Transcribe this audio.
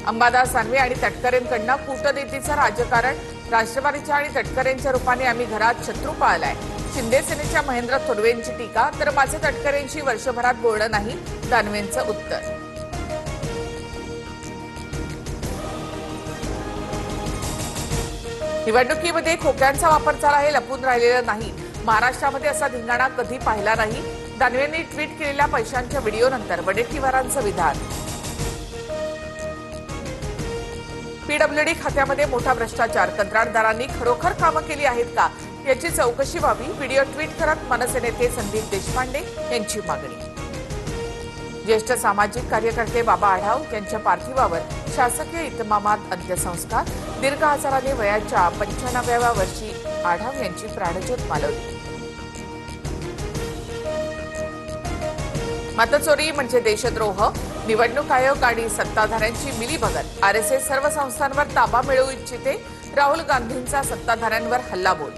अंबादास दानवे आणि तटकरेंकडनं कूटनीतीचं राजकारण, राष्ट्रवादीच्या आणि तटकरेंच्या रूपाने आम्ही घरात शत्रू पाळलाय. शिंदे सेनेच्या महेंद्र थोरवेंची टीका, तर माझे तटकरेंशी वर्षभरात बोलणं नाही, दानवेंचं उत्तर. निवडणुकीमध्ये खोक्यांचा वापर झाला हे लपून राहिलेलं नाही. महाराष्ट्रामध्ये असा धिंगाणा कधी पाहिला नाही. दानवेंनी ट्विट केलेल्या पैशांच्या व्हिडिओनंतर वडेट्टीवारांचं विधान. पीडब्ल्यूडी खात्यामध्ये मोठा भ्रष्टाचार, कंत्राटदारांनी खरोखर कामं केली आहेत का याची चौकशी व्हावी. व्हिडिओ ट्विट करत मनसे नेते संदीप देशपांडे यांची मागणी. ज्येष्ठ सामाजिक कार्यकर्ते बाबा आढाव यांच्या पार्थिवावर शासकीय इतमामात अंत्यसंस्कार. दीर्घ आजाराने वयाच्या 95व्या वर्षी आढाव यांची प्राणज्योत मालवली. मतचोरी म्हणजे देशद्रोह, निवडणूक आयोग आणि सत्ताधाऱ्यांची मिलीभगत. आरएसएस सर्व संस्थांवर ताबा मिळवू इच्छिते. राहुल गांधींचा सत्ताधाऱ्यांवर हल्लाबोल.